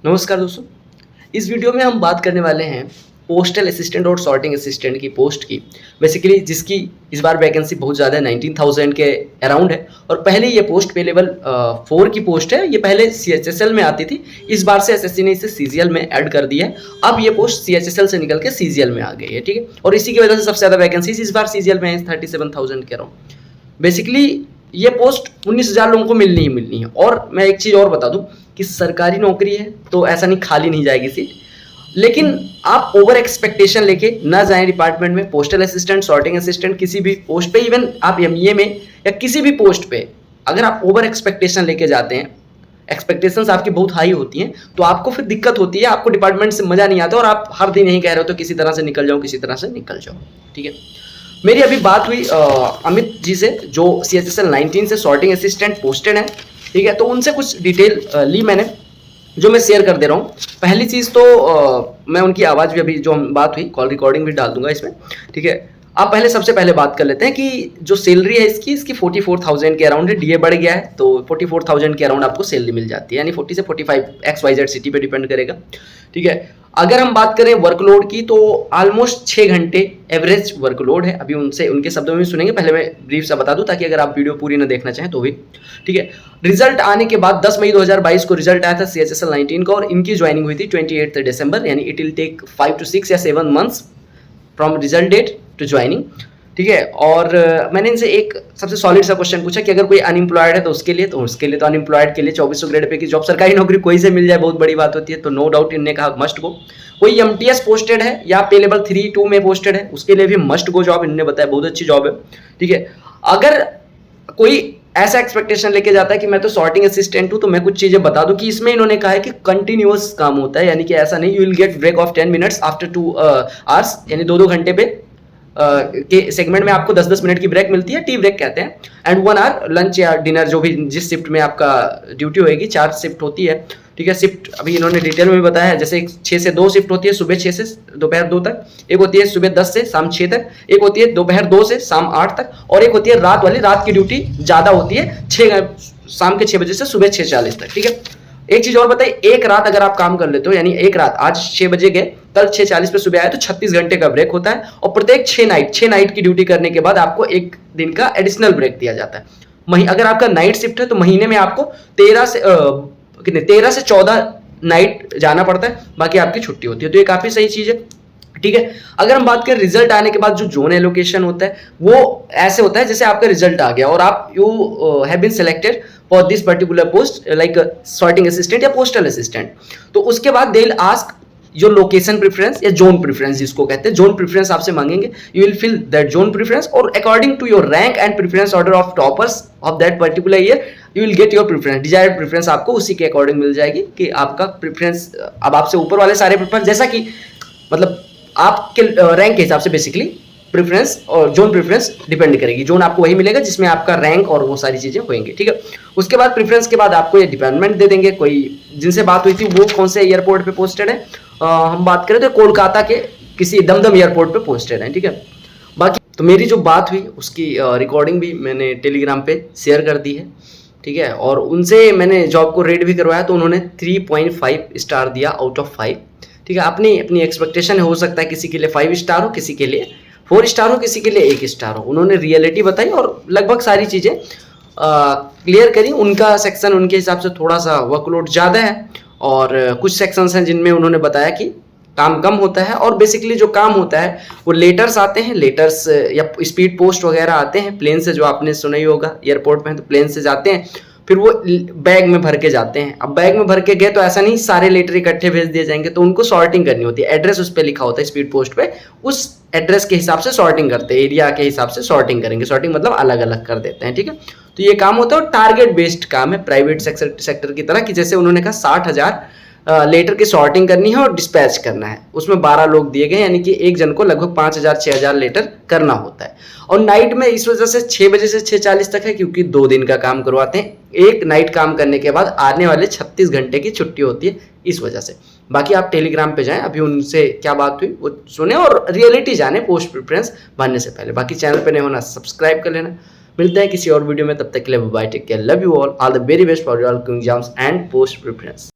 नमस्कार दोस्तों। इस वीडियो में हम बात करने वाले हैं पोस्टल असिस्टेंट और सॉर्टिंग असिस्टेंट की पोस्ट की। बेसिकली जिसकी इस बार वैकेंसी बहुत ज़्यादा है, 19,000 के अराउंड है। और पहले ये पोस्ट पे लेवल 4 की पोस्ट है। ये पहले CHSL में आती थी, इस बार से SSC ने इसे CGL में ऐड कर दिया है। अब ये पोस्ट CHSL से निकल के CGL में आ गई है, ठीक है। और इसी की वजह से सबसे ज़्यादा वैकेंसीज इस बार CGL में है, 37,000 के अराउंड। बेसिकली ये पोस्ट 19,000 लोगों को मिलनी ही मिलनी है। और मैं एक चीज़ और बता दूं कि सरकारी नौकरी है तो ऐसा नहीं खाली नहीं जाएगी सीट, लेकिन आप ओवर एक्सपेक्टेशन लेके ना जाएं डिपार्टमेंट में। पोस्टल असिस्टेंट, सॉर्टिंग असिस्टेंट, किसी भी पोस्ट पे, इवन आप ME में या किसी भी पोस्ट पे अगर आप ओवर एक्सपेक्टेशन लेके जाते हैं, एक्सपेक्टेशंस आपकी बहुत हाई होती हैं, तो आपको फिर दिक्कत होती है, आपको डिपार्टमेंट से मजा नहीं आता और आप हर दिन यही कह रहे हो तो किसी तरह से निकल जाओ, किसी तरह से निकल जाओ, ठीक है। मेरी अभी बात हुई अमित जी से, जो CHSL 19 से सॉर्टिंग असिस्टेंट पोस्टेड है, ठीक है। तो उनसे कुछ डिटेल ली मैंने, जो मैं शेयर कर दे रहा हूँ। पहली चीज़ तो मैं उनकी आवाज़ भी, अभी जो हम बात हुई, कॉल रिकॉर्डिंग भी डाल दूंगा इसमें, ठीक है। आप सबसे पहले बात कर लेते हैं कि जो सैलरी है इसकी 44,000 के अराउंड है। DA बढ़ गया है तो 44,000 के अराउंड आपको सैलरी मिल जाती है, यानी 40 से 45, XYZ सिटी पे डिपेंड करेगा, ठीक है। अगर हम बात करें वर्कलोड की तो ऑलमोस्ट 6 घंटे एवरेज वर्कलोड है। अभी उनके शब्दों में सुनेंगे, पहले मैं ब्रीफ सा बता दूं ताकि अगर आप वीडियो पूरी ना देखना चाहें तो भी, ठीक है। रिजल्ट आने के बाद 10 मई 2022 को रिजल्ट आया था CHSL 19 का, और इनकी ज्वाइनिंग हुई थी 28 दिसंबर, यानी इट विल टेक 5 to 6 या 7 months from result date to joining, ठीक है। और मैंने इनसे एक सबसे सॉलिड सा क्वेश्चन पूछा कि अगर कोई अनएम्प्लॉयड है तो उसके लिए तो अनएम्प्लॉयड के लिए 2400 ग्रेड पे की जॉब, सरकारी नौकरी कोई से मिल जाए बहुत बड़ी बात होती है, तो नो डाउट इनने कहा मस्ट गो। कोई MTS पोस्टेड है या पे लेवल 3-2 में पोस्टेड है, उसके लिए भी मस्ट गो जॉब, इनने बताया बहुत अच्छी जॉब है, ठीक है। अगर कोई ऐसा एक्सपेक्टेशन लेके जाता है कि मैं तो सॉर्टिंग असिस्टेंट हूं, तो मैं कुछ चीजें बता दूं कि इसमें इन्होंने कहा है कि कंटिन्यूअस काम होता है, यानी कि ऐसा नहीं, you will get break of 10 minutes after 2 hours, यानी 2-2 घंटे पे के सेगमेंट में आपको 10-10 मिनट की ब्रेक मिलती है, टी ब्रेक कहते हैं। एंड 1 आवर लंच या डिनर, जो भी जिस शिफ्ट में आपका ड्यूटी होगी, 4 शिफ्ट होती है, ठीक है। शिफ्ट अभी इन्होंने डिटेल में भी बताया है, जैसे 6 से 2 शिफ्ट होती है, सुबह 6 से दोपहर 2 तक, एक होती है सुबह 10 से शाम 6 तक, एक होती है दोपहर 2 से शाम 8 तक, और एक होती है रात वाली, रात की ड्यूटी ज़्यादा होती है, शाम के 6 बजे से सुबह 6:40 तक, ठीक है। एक चीज और बताइए, एक रात अगर आप काम कर लेते हो, यानी एक रात आज 6 बजे गए, कल 6:40 पे सुबह आए, तो 36 घंटे का ब्रेक होता है। और प्रत्येक 6 नाइट की ड्यूटी करने के बाद आपको एक दिन का एडिशनल ब्रेक दिया जाता है। अगर आपका नाइट शिफ्ट है तो महीने में आपको 13 से 14 नाइट जाना पड़ता है, बाकी आपकी छुट्टी होती है, तो ये काफी सही चीज है, ठीक है। अगर हम बात करें रिजल्ट आने के बाद जो जोन एलोकेशन होता है, वो ऐसे होता है जैसे आपका रिजल्ट आ गया और आप you have been selected for this particular post, like sorting assistant या पोस्टल असिस्टेंट, तो उसके बाद they will ask your location preference या जोन प्रेफरेंस, जिसको कहते हैं जोन प्रेफरेंस आपसे मांगेंगे। You will fill that zone preference, और according to your rank and preference order of toppers of that particular year, you will get your preference, desired preference आपको उसी के अकॉर्डिंग मिल जाएगी कि आपका प्रेफरेंस, अब आपसे ऊपर वाले सारे प्रेफरेंस, जैसा कि मतलब आपके रैंक के हिसाब से बेसिकली प्रेफरेंस और जोन प्रेफरेंस डिपेंड करेगी। जोन आपको वही मिलेगा जिसमें आपका रैंक और वो सारी चीजें होंगी, ठीक है। उसके बाद प्रेफरेंस के बाद आपको ये डिपार्टमेंट दे देंगे। कोई जिनसे बात हुई थी वो कौन से एयरपोर्ट पे पोस्टेड है, हम बात करें तो कोलकाता के किसी दमदम एयरपोर्ट पे पोस्टेड है, ठीक है। बाकी तो मेरी जो बात हुई उसकी रिकॉर्डिंग भी मैंने टेलीग्राम पे शेयर कर दी है, ठीक है। और उनसे मैंने जॉब को रेट भी करवाया तो उन्होंने 3.5 स्टार दिया आउट ऑफ 5, ठीक है। अपनी एक्सपेक्टेशन हो सकता है किसी के लिए 5 स्टार हो, किसी के लिए 4 स्टार हो, किसी के लिए 1 स्टार हो। उन्होंने रियलिटी बताई और लगभग सारी चीज़ें क्लियर करी। उनका सेक्शन उनके हिसाब से थोड़ा सा वर्कलोड ज़्यादा है, और कुछ सेक्शंस हैं जिनमें उन्होंने बताया कि काम कम होता है। और बेसिकली जो काम होता है वो लेटर्स आते हैं, लेटर्स या स्पीड पोस्ट वगैरह आते हैं प्लेन से, जो आपने सुना ही होगा, एयरपोर्ट में तो प्लेन से जाते हैं, फिर वो बैग में भर के जाते हैं। अब बैग में भर के गए तो ऐसा नहीं सारे लेटर इकट्ठे भेज दिए जाएंगे, तो उनको सॉर्टिंग करनी होती है। एड्रेस उस पर लिखा होता है स्पीड पोस्ट पे, उस एड्रेस के हिसाब से सॉर्टिंग करते हैं, एरिया के हिसाब से सॉर्टिंग करेंगे। सॉर्टिंग मतलब अलग अलग कर देते हैं, ठीक है। तो ये काम होता है, टारगेट बेस्ड काम है, प्राइवेट सेक्टर की तरह, कि जैसे उन्होंने कहा 60,000 लेटर की सॉर्टिंग करनी है और डिस्पैच करना है। उसमें 12 लोग दिए गए, यानी कि एक जन को लगभग 5,000-6,000 लेटर करना होता है। और नाइट में इस वजह से 6 बजे से 6:40 तक है, क्योंकि 2 दिन का काम करवाते हैं। एक नाइट काम करने के बाद आने वाले 36 घंटे की छुट्टी होती है, इस वजह से। बाकी आप टेलीग्राम पे जाएं, अभी उनसे क्या बात हुई वो सुने और रियलिटी जाने पोस्ट प्रेफरेंस भरने से पहले। बाकी चैनल पे नहीं होना सब्सक्राइब कर लेना। मिलते हैं किसी और वीडियो में, तब तक के लिए bye, take care, love you all the very best for your exams and post preference.